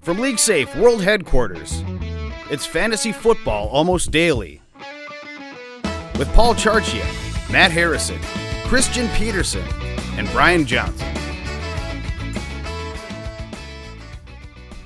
From League Safe World Headquarters, it's Fantasy Football Almost Daily. With Paul Charchia, Matt Harrison, Christian Peterson, and Brian Johnson.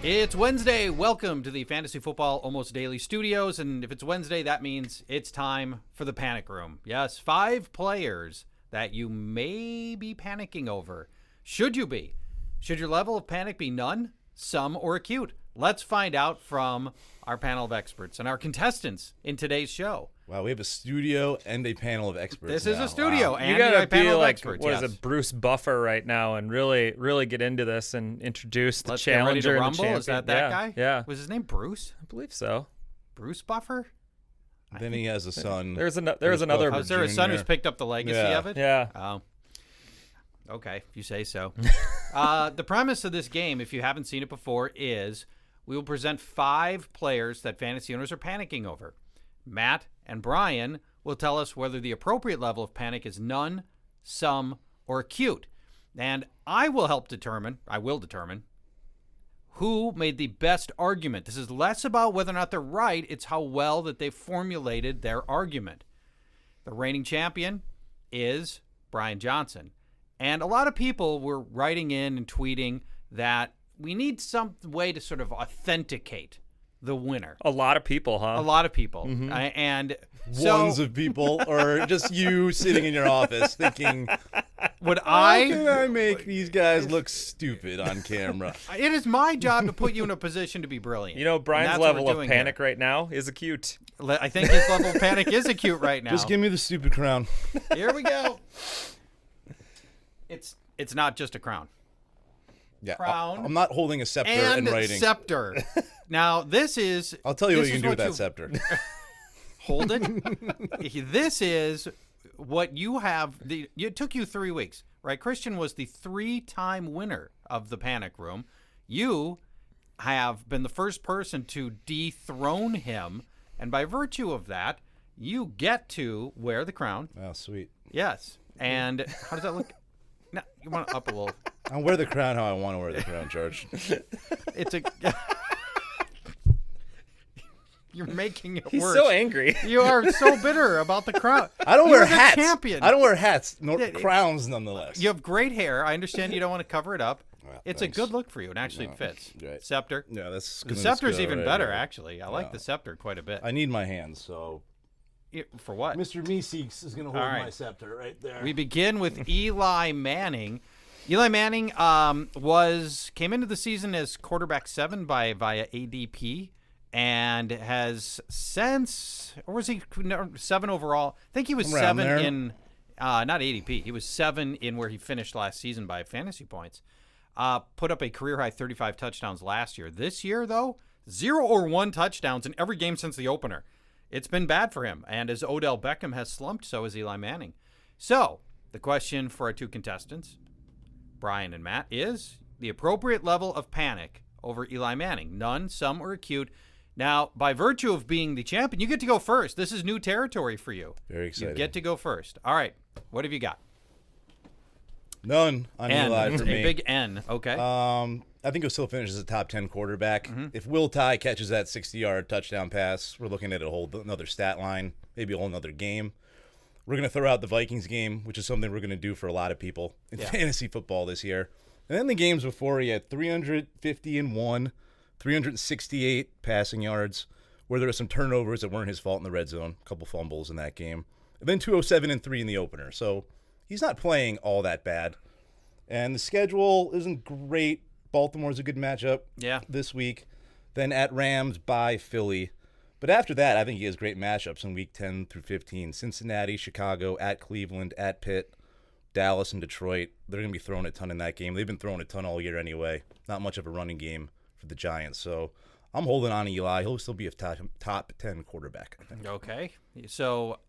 It's Wednesday. Welcome to the Fantasy Football Almost Daily Studios. And if it's Wednesday, that means it's time for the Panic Room. Yes, 5 players that you may be panicking over. Should you be? Should your level of panic be none, some, or acute? Let's find out from our panel of experts and our contestants in today's show. Wow, we have a studio and a panel of experts. This is a studio wow. and you gotta a panel be of like, experts. what yes. is it, Bruce Buffer right now, and really get into this and introduce the Let's get ready to challenger and the rumble. champion. Is that yeah, guy? Yeah, Was his name Bruce? I believe so. Bruce Buffer? Then he has a son. There's another. Buffer Is there a son Jr. who's picked up the legacy Yeah. of it? Yeah. Oh. Okay, if you say so. The premise of this game, if you haven't seen it before, is we will present 5 players that fantasy owners are panicking over. Matt and Brian will tell us whether the appropriate level of panic is none, some, or acute. And I will determine who made the best argument. This is less about whether or not they're right. It's how well that they formulated their argument. The reigning champion is Brian Johnson. And a lot of people were writing in and tweeting that we need some way to sort of authenticate the winner. A lot of people, huh? A lot of people. Mm-hmm. And so Ones of people, or just you sitting in your office thinking, would how can I make these guys look stupid on camera? It is my job to put you in a position to be brilliant. You know, And Brian's that's what level we're of doing panic here. right now is acute. I think his level of panic is acute right now. Just give me the stupid crown. Here we go. It's not just a crown. Yeah, Crown I'm not holding a scepter And and writing. scepter. Now, this is... I'll tell you what this you is can do with that you- scepter. Hold it. This is what you have. It took you 3 weeks, right? Christian was the 3-time winner of the Panic Room. You have been the first person to dethrone him, and by virtue of that, you get to wear the crown. Oh, sweet. Yes. And how does that look? No, you want it up a little. I'll wear the crown how I want to wear the crown, George. It's a. You're making it He's worse. so angry. You are so bitter about the crown. I don't You're wear the hats. champion. I don't wear hats, nor Yeah, crowns nonetheless. You have great hair. I understand you don't want to cover it up. Well, It's thanks. a good look for you, and actually it fits. Right. Scepter. Yeah, that's The gonna scepter's go even right better, here. actually. I like Yeah. the scepter quite a bit. I need my hands, so For what? Mr. Meeseeks is going to hold All right. my scepter right there. We begin with Eli Manning. Eli Manning came into the season as quarterback 7 via ADP, and has since, or was he 7 overall? I think he was Around 7 there. in, not ADP. He was 7 in where he finished last season by fantasy points. Put up a career high 35 touchdowns last year. This year, though, 0 or 1 touchdowns in every game since the opener. It's been bad for him. And as Odell Beckham has slumped, so has Eli Manning. So the question for our 2 contestants, Brian and Matt, is the appropriate level of panic over Eli Manning. None, some, or acute. Now, by virtue of being the champion, you get to go first. This is new territory for you. Very exciting. You get to go first. All right. What have you got? None on N. Eli for A me. big N. Okay. I think he'll still finish as a top 10 quarterback. Mm-hmm. If Will Tye catches that 60-yard touchdown pass, we're looking at another stat line, maybe a whole another game. We're going to throw out the Vikings game, which is something we're going to do for a lot of people in fantasy football this year. And then the games before, he had 351, 368 passing yards, where there were some turnovers that weren't his fault in the red zone, a couple fumbles in that game. And then 207 and 3 in the opener. So he's not playing all that bad. And the schedule isn't great. Baltimore's a good matchup this week. Then at Rams, by Philly. But after that, I think he has great matchups in week 10 through 15. Cincinnati, Chicago, at Cleveland, at Pitt, Dallas, and Detroit. They're going to be throwing a ton in that game. They've been throwing a ton all year anyway. Not much of a running game for the Giants. So I'm holding on to Eli. He'll still be a top 10 quarterback, I think. Okay. So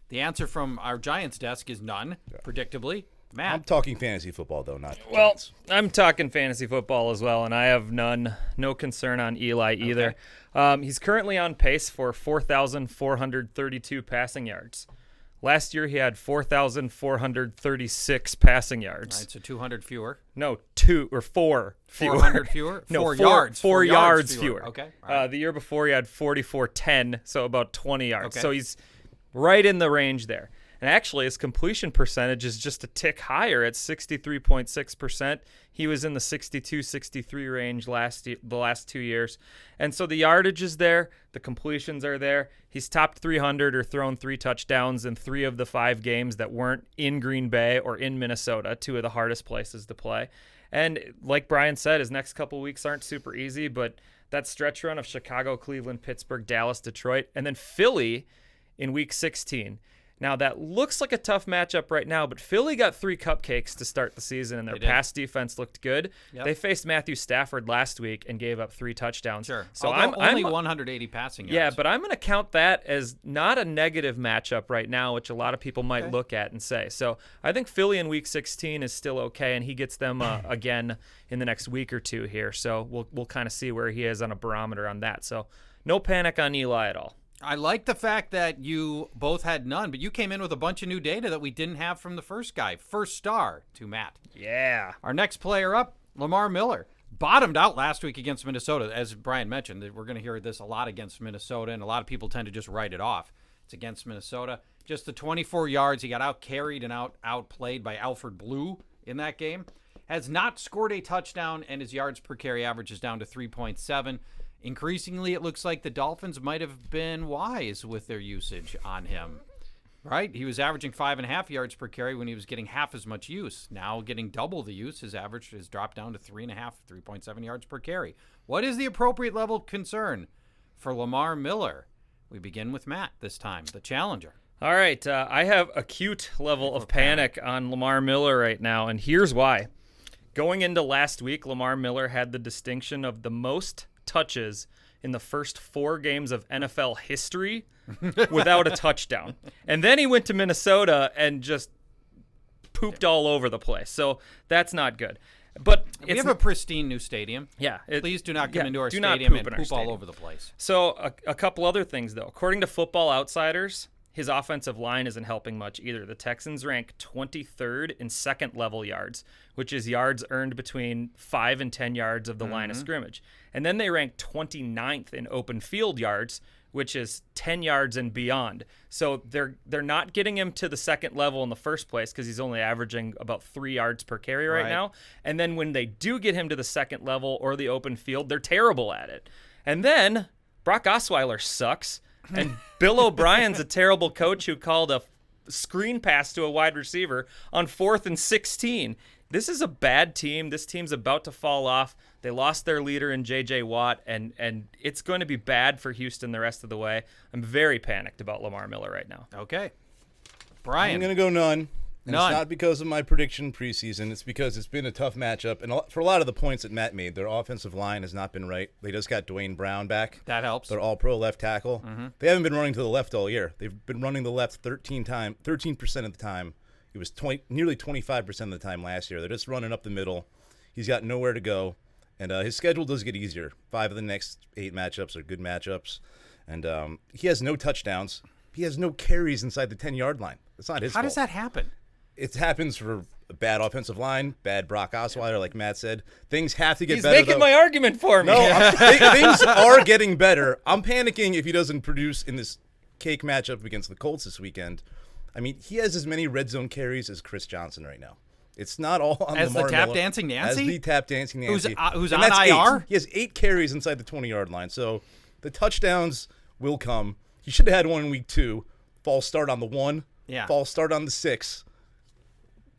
the answer from our Giants desk is none, predictably. Matt. I'm talking fantasy football, though, not Well, Giants. I'm talking fantasy football as well, and I have no concern on Eli either. He's currently on pace for 4,432 passing yards. Last year he had 4,436 passing yards. All right, so 200 fewer. No, 2 or 4 fewer. 400 fewer? No, 4 yards. 4 yards fewer. Okay. All right. The year before he had 4,410, so about 20 yards. Okay. So he's right in the range there. And actually, his completion percentage is just a tick higher at 63.6%. He was in the 62-63 range the last 2 years. And so the yardage is there. The completions are there. He's topped 300 or thrown 3 touchdowns in 3 of the 5 games that weren't in Green Bay or in Minnesota, 2 of the hardest places to play. And like Brian said, his next couple weeks aren't super easy, but that stretch run of Chicago, Cleveland, Pittsburgh, Dallas, Detroit, and then Philly in Week 16. Now, that looks like a tough matchup right now, but Philly got 3 cupcakes to start the season, and their pass defense looked good. Yep. They faced Matthew Stafford last week and gave up 3 touchdowns. Sure. So I'm only I'm 180 passing yards. Yeah, but I'm going to count that as not a negative matchup right now, which a lot of people might look at and say. So I think Philly in Week 16 is still okay, and he gets them again in the next week or 2 here. So we'll kind of see where he is on a barometer on that. So no panic on Eli at all. I like the fact that you both had none, but you came in with a bunch of new data that we didn't have from the first guy. First star to Matt. Yeah. Our next player up, Lamar Miller. Bottomed out last week against Minnesota. As Brian mentioned, we're going to hear this a lot against Minnesota, and a lot of people tend to just write it off. It's against Minnesota. Just the 24 yards. He got out-carried and outplayed by Alfred Blue in that game. Has not scored a touchdown, and his yards per carry average is down to 3.7. Increasingly, it looks like the Dolphins might have been wise with their usage on him, right? He was averaging 5.5 yards per carry when he was getting half as much use. Now getting double the use, his average has dropped down to 3.7 yards per carry. What is the appropriate level of concern for Lamar Miller? We begin with Matt this time, the challenger. All right. I have acute level of panic on Lamar Miller right now, and here's why. Going into last week, Lamar Miller had the distinction of the most touches in the first 4 games of NFL history without a touchdown. And then he went to Minnesota and just pooped all over the place. So that's not good. But we have a pristine new stadium. Yeah. Please do not come into our do stadium not and poop in our poop all stadium. over the place. So a couple other things, though. According to Football Outsiders, his offensive line isn't helping much either. The Texans rank 23rd in second-level yards, which is yards earned between 5 and 10 yards of the line of scrimmage. And then they rank 29th in open field yards, which is 10 yards and beyond. So they're not getting him to the second level in the first place because he's only averaging about 3 yards per carry right now. And then when they do get him to the second level or the open field, they're terrible at it. And then Brock Osweiler sucks. And Bill O'Brien's a terrible coach who called a screen pass to a wide receiver on 4th and 16. This is a bad team. This team's about to fall off. They lost their leader in J.J. Watt, and it's going to be bad for Houston the rest of the way. I'm very panicked about Lamar Miller right now. Okay. Brian. I'm going to go none. And None. It's not because of my prediction preseason. It's because it's been a tough matchup. And for a lot of the points that Matt made, their offensive line has not been right. They just got Dwayne Brown back. That helps. They're all-pro left tackle. They haven't been running to the left all year. They've been running the left 13% of the time. It was nearly 25% of the time last year. They're just running up the middle. He's got nowhere to go. And his schedule does get easier. 5 of the next 8 matchups are good matchups. And he has no touchdowns. He has no carries inside the 10-yard line. It's not his fault. How does that happen? It happens for a bad offensive line, bad Brock Osweiler, like Matt said. Things have to get He's better. making my argument for me. No, things are getting better. I'm panicking if he doesn't produce in this cake matchup against the Colts this weekend. I mean, he has as many red zone carries as Chris Johnson right now. It's not all on As Lamar the tap Miller. dancing Nancy? As the tap dancing Nancy. Who's And on that's IR? 8. He has 8 carries inside the 20-yard line. So the touchdowns will come. He should have had one in week 2. False start on the 1. Yeah. False start on the 6.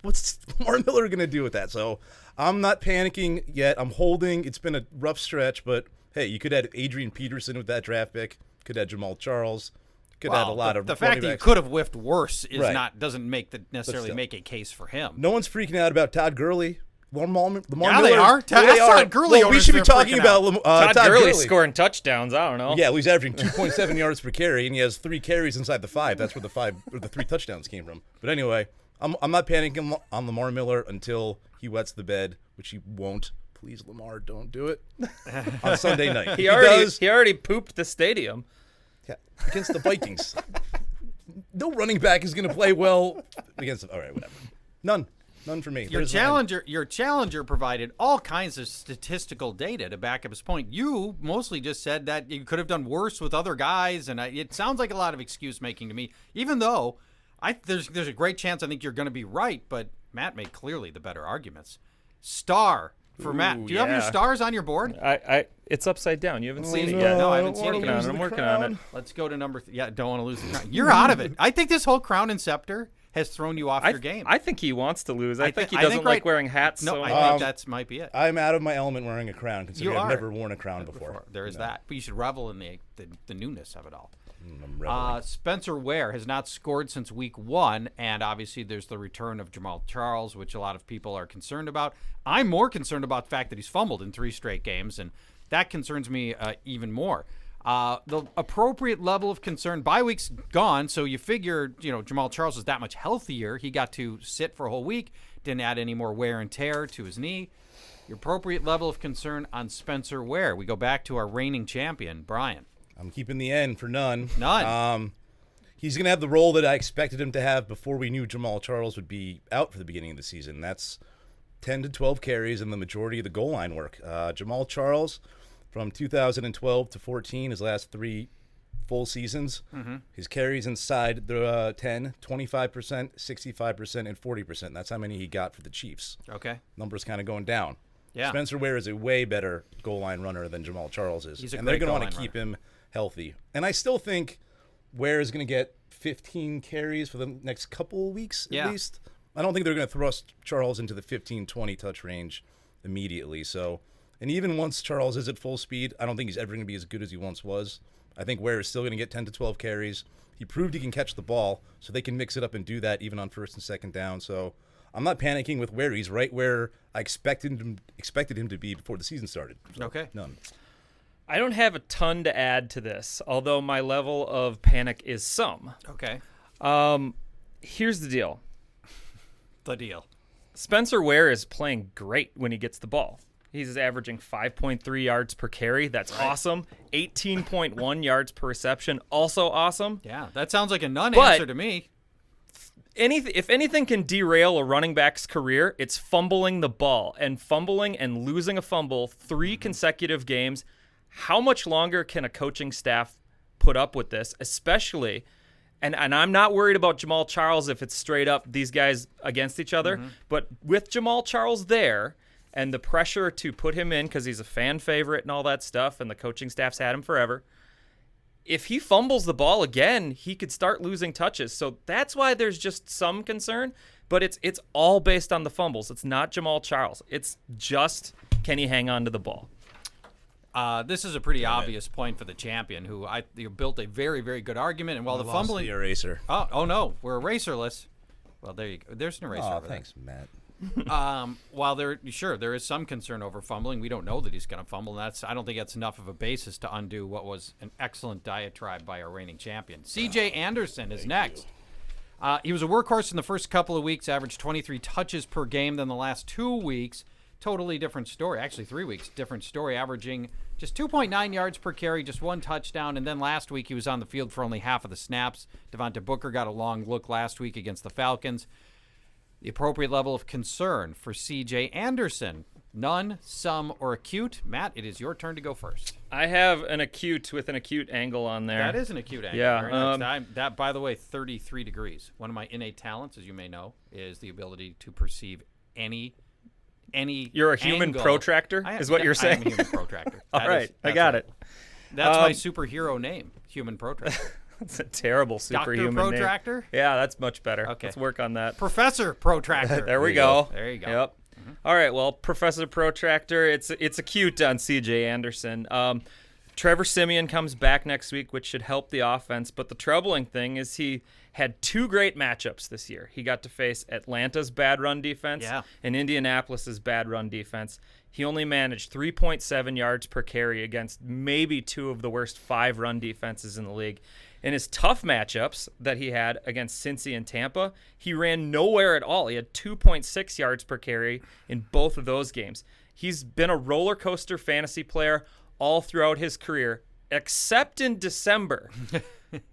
What's Lamar Miller going to do with that? So I'm not panicking yet. I'm holding. It's been a rough stretch, but hey, you could add Adrian Peterson with that draft pick. Could add Jamal Charles. Could add a lot of the fact that you backs. could have whiffed worse is Right. doesn't necessarily still. make a case for him. No one's freaking out about Todd Gurley. Lamar Yeah, Miller. they are. They are. Todd Gurley Well, we owners should be are talking freaking about Todd Todd Gurley's Gurley. scoring touchdowns. I don't know. Yeah, well, he's averaging 2.7 yards per carry, and he has 3 carries inside the 5. That's where the 3 touchdowns came from. But anyway, I'm not panicking on Lamar Miller until he wets the bed, which he won't. Please, Lamar, don't do it on Sunday night. He If already does, he already pooped the stadium. yeah, against the Vikings. No running back is going to play well against. All right, whatever. None for me. Your challenger provided all kinds of statistical data to back up his point. You mostly just said that you could have done worse with other guys, and it sounds like a lot of excuse making to me. Even though there's a great chance I think you're going to be right, but Matt made clearly the better arguments. Star for Matt. Do you have your stars on your board? It's upside down. You haven't seen it yet. No, I haven't seen it yet. I'm working on it. Let's go to number. Yeah, don't want to lose the crown. You're out of it. I think this whole crown and scepter has thrown you off your game. I think he wants to lose. I think he doesn't like wearing hats. No, so I think that might be it. I'm out of my element wearing a crown, considering I've never worn a crown before. There is that. But you should revel in the newness of it all. I'm reveling. Spencer Ware has not scored since week 1, and obviously there's the return of Jamal Charles, which a lot of people are concerned about. I'm more concerned about the fact that he's fumbled in 3 straight games, and that concerns me even more. The appropriate level of concern, bye week's gone, so you figure, Jamal Charles is that much healthier. He got to sit for a whole week, didn't add any more wear and tear to his knee. Your appropriate level of concern on Spencer Ware. We go back to our reigning champion, Brian. I'm keeping the N for none. None. He's going to have the role that I expected him to have before we knew Jamal Charles would be out for the beginning of the season. That's 10 to 12 carries and the majority of the goal line work. Jamal Charles, from 2012 to 14, his last 3 full seasons, his carries inside the 10, 25%, 65%, and 40%. That's how many he got for the Chiefs. Okay. Numbers kind of going down. Yeah. Spencer Ware is a way better goal line runner than Jamal Charles is. He's a and great they're going to goal want to line keep him healthy. And I still think Ware is going to get 15 carries for the next couple of weeks at least. I don't think they're going to thrust Charles into the 15, 20 touch range immediately. So, and even once Charles is at full speed, I don't think he's ever going to be as good as he once was. I think Ware is still going to get 10 to 12 carries. He proved he can catch the ball, so they can mix it up and do that even on first and second down. So I'm not panicking with Ware. He's right where I expected him to be before the season started. So, okay. None. I don't have a ton to add to this, although my level of panic is some. Okay. Here's the deal. The deal. Spencer Ware is playing great when he gets the ball. He's averaging 5.3 yards per carry. That's awesome. 18.1 yards per reception. Also awesome. Yeah, that sounds like a non-answer to me. If anything can derail a running back's career, it's fumbling the ball. And fumbling and losing a fumble 3 consecutive games. How much longer can a coaching staff put up with this, especially – and I'm not worried about Jamal Charles if it's straight up these guys against each other, but with Jamal Charles there and the pressure to put him in because he's a fan favorite and all that stuff and the coaching staff's had him forever, if he fumbles the ball again, he could start losing touches. So that's why there's just some concern, but it's all based on the fumbles. It's not Jamal Charles. It's just can he hang on to the ball. This is a pretty obvious point for the champion, who built a very, very good argument. And while the fumbling, the eraser. Oh no, we're eraserless. Well, there you go. There's an eraser. Oh, over thanks, Matt. While there is some concern over fumbling, we don't know that he's going to fumble. And I don't think that's enough of a basis to undo what was an excellent diatribe by our reigning champion. C.J. Anderson is next. He was a workhorse in the first couple of weeks, averaged 23 touches per game. Then the last 2 weeks, totally different story. Actually, 3 weeks, different story, averaging just 2.9 yards per carry, just 1 touchdown. And then last week, he was on the field for only half of the snaps. Devontae Booker got a long look last week against the Falcons. The appropriate level of concern for C.J. Anderson, none, some, or acute. Matt, it is your turn to go first. I have an acute with an acute angle on there. That is an acute angle. Yeah. Very nice. That, by the way, 33 degrees. One of my innate talents, as you may know, is the ability to perceive any You're a human angle. protractor, is what you're saying? I am a human protractor. All right, I got it. That's my superhero name, human protractor. That's a terrible superhuman Dr. Protractor? name. Yeah, that's much better. Okay. Let's work on that. Professor Protractor. There we go. There you go. Yep. All right, well, Professor Protractor, it's acute on C.J. Anderson. Trevor Siemian comes back next week, which should help the offense. But the troubling thing is he had 2 great matchups this year. He got to face Atlanta's bad run defense and Indianapolis's bad run defense. He only managed 3.7 yards per carry against maybe 2 of the worst 5 run defenses in the league. In his tough matchups that he had against Cincy and Tampa, he ran nowhere at all. He had 2.6 yards per carry in both of those games. He's been a roller coaster fantasy player all throughout his career, except in December.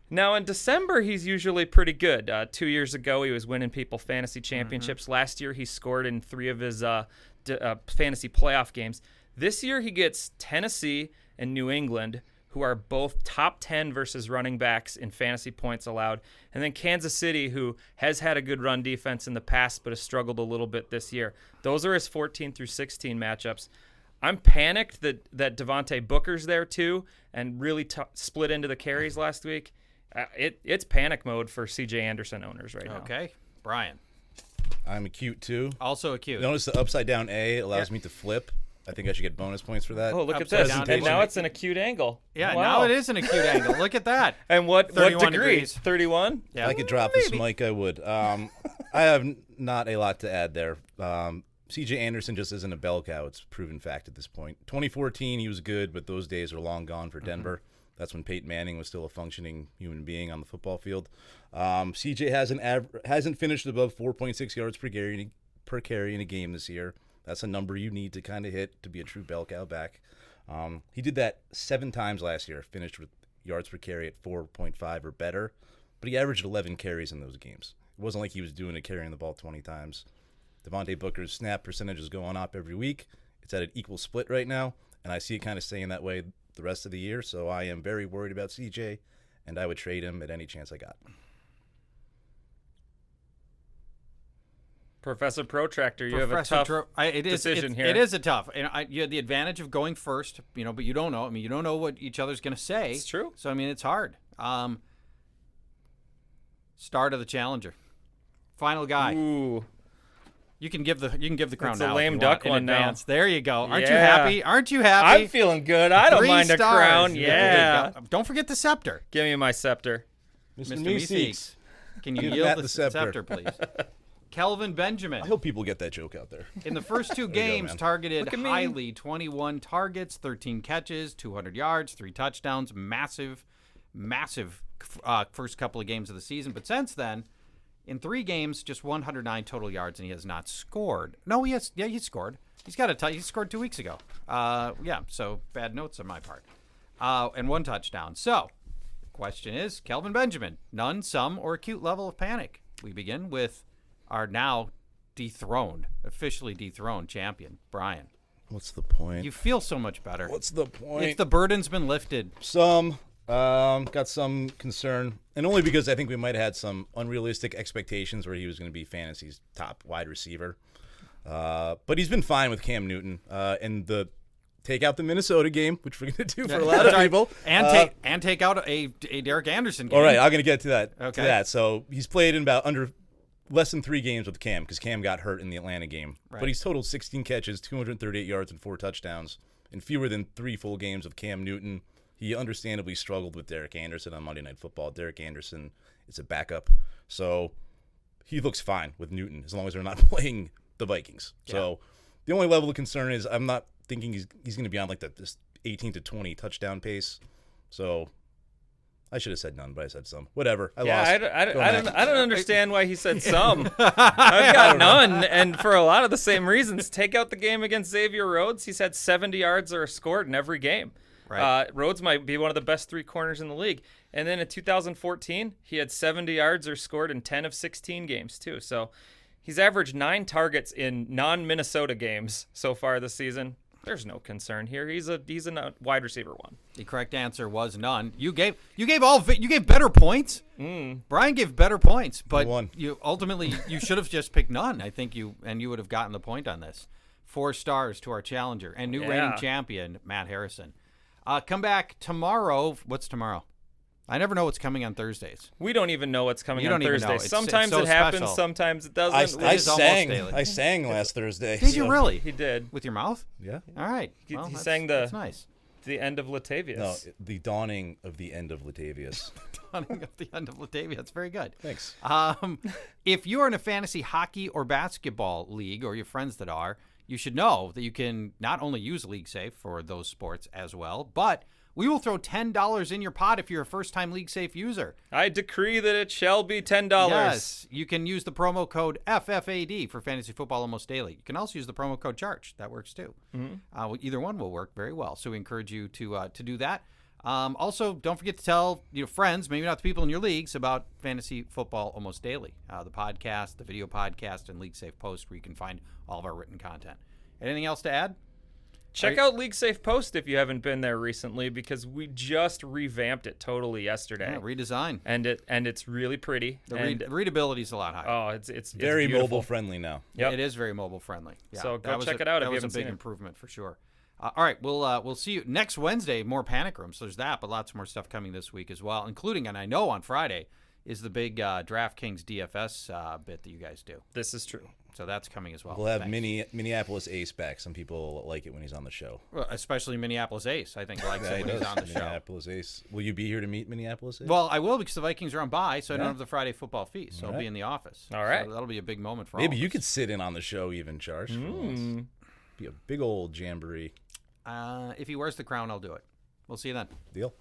Now, in December, he's usually pretty good. 2 years ago, he was winning people fantasy championships. Last year, he scored in 3 of his fantasy playoff games. This year, he gets Tennessee and New England, who are both top 10 versus running backs in fantasy points allowed. And then Kansas City, who has had a good run defense in the past but has struggled a little bit this year. Those are his 14 through 16 matchups. I'm panicked that Devontae Booker's there too and really split into the carries last week. It's panic mode for C.J. Anderson owners right now. Okay. Brian. I'm acute too. Also acute. Notice the upside down A allows me to flip. I think I should get bonus points for that. Oh, look at Upside this. down And now A. it's an acute angle. Yeah, Wow. now it is an acute angle. Look at that. And what 31 degree? degrees. 31? Yeah. If I could drop this mic, I would. I have not a lot to add there. C.J. Anderson just isn't a bell cow. It's a proven fact at this point. 2014, he was good, but those days are long gone for Denver. That's when Peyton Manning was still a functioning human being on the football field. C.J. hasn't finished above 4.6 yards per carry in a game this year. That's a number you need to kind of hit to be a true bell cow back. He did that 7 times last year, finished with yards per carry at 4.5 or better, but he averaged 11 carries in those games. It wasn't like he was doing it carrying the ball 20 times. Devontae Booker's snap percentage is going up every week. It's at an equal split right now, and I see it kind of staying that way the rest of the year, so I am very worried about CJ, and I would trade him at any chance I got. Professor Protractor, you have a tough decision here. It is a tough. And you had the advantage of going first, but you don't know. I mean, you don't know what each other's going to say. It's true. So, I mean, it's hard. Start of the challenger. Final guy. Ooh. You can give the crown It's now. a lame if you duck want, in one now. advance. There you go. Aren't you Yeah. happy? Aren't you happy? I'm feeling good. I don't 3 mind a stars. crown. There you Yeah. go. Don't forget the scepter. Give me my scepter. Mr. Meeseeks. Meeseeks. Can you Give yield Matt the the scepter. scepter, please? Kelvin Benjamin. I hope people get that joke out there. In the first 2 There you go, games, man. targeted Look at me. highly, 21 targets, 13 catches, 200 yards, 3 touchdowns. Massive first couple of games of the season. But since then, in 3 games, just 109 total yards, and he has not scored. No, he has. Yeah, he scored. He scored 2 weeks ago. So bad notes on my part. And 1 touchdown. So, question is, Kelvin Benjamin, none, some, or acute level of panic? We begin with our now officially dethroned champion, Brian. What's the point? You feel so much better. What's the point? It's the burden's been lifted. Got some concern, and only because I think we might have had some unrealistic expectations where he was going to be fantasy's top wide receiver. But he's been fine with Cam Newton, and take out the Minnesota game, which we're going to do for a lot of people, and take out a Derek Anderson game. All right, I'm going to get to that. Okay. To that. So he's played in about less than 3 games with Cam because Cam got hurt in the Atlanta game. Right. But he's totaled 16 catches, 238 yards, and 4 touchdowns in fewer than 3 full games with Cam Newton. He understandably struggled with Derek Anderson on Monday Night Football. Derek Anderson is a backup. So he looks fine with Newton as long as they're not playing the Vikings. Yeah. So the only level of concern is I'm not thinking he's going to be on like this 18 to 20 touchdown pace. So I should have said none, but I said some. Whatever. I lost. I don't understand why he said some. I've got none, and for a lot of the same reasons. Take out the game against Xavier Rhodes. He's had 70 yards or scored in every game. Right. Rhodes might be one of the best 3 corners in the league. And then in 2014, he had 70 yards or scored in 10 of 16 games, too. So he's averaged 9 targets in non-Minnesota games so far this season. There's no concern here. He's a wide receiver 1. The correct answer was none. You gave better points. Brian gave better points, but you ultimately should have just picked none. I think you would have gotten the point on this. 4 stars to our challenger and new reigning champion Matt Harrison. Come back tomorrow. What's tomorrow? I never know what's coming on Thursdays. We don't even know what's coming You on don't even know. Thursdays. It's Sometimes so it happens, special. sometimes it doesn't. I is almost daily. I sang last Thursday. Did you really? He did. With your mouth? Yeah. All right. He Well, sang that's nice. the end of Latavius. No, the dawning of the end of Latavius. Dawning of the end of Latavia. That's very good. Thanks. If you are in a fantasy hockey or basketball league, or your friends that are, you should know that you can not only use LeagueSafe for those sports as well, but we will throw $10 in your pot if you're a first-time LeagueSafe user. I decree that it shall be $10. Yes, you can use the promo code FFAD for Fantasy Football Almost Daily. You can also use the promo code CHARGE. That works too. Either one will work very well. So we encourage you to do that. Also, don't forget to tell your friends, maybe not the people in your leagues, about Fantasy Football Almost Daily, the podcast, the video podcast, and League Safe Post, where you can find all of our written content. Anything else to add? Check out League Safe Post if you haven't been there recently, because we just revamped it totally yesterday. Yeah, redesign. And it's really pretty. The readability is a lot higher. Oh, it's Very beautiful. mobile friendly now. Yep. It is very mobile friendly. Yeah, So go check it out if you haven't That was a seen big it. improvement for sure. All right, we'll see you next Wednesday. More Panic Room. So there's that, but lots more stuff coming this week as well, including, and I know on Friday, is the big DraftKings DFS bit that you guys do. This is true. So that's coming as well. We'll have Thanks. Minneapolis Ace back. Some people like it when he's on the show. Well, especially Minneapolis Ace, I think, likes Yeah, it he when he's does. on the show. Minneapolis Ace. Will you be here to meet Minneapolis Ace? Well, I will, because the Vikings are on bye, so I don't Yeah. have the Friday football feast. So All I'll be right. in the office. All right. So that'll be a big moment for Maybe all you of could us. sit in on the show even, Charge. for once. Be a big old jamboree. If he wears the crown, I'll do it. We'll see you then. Deal.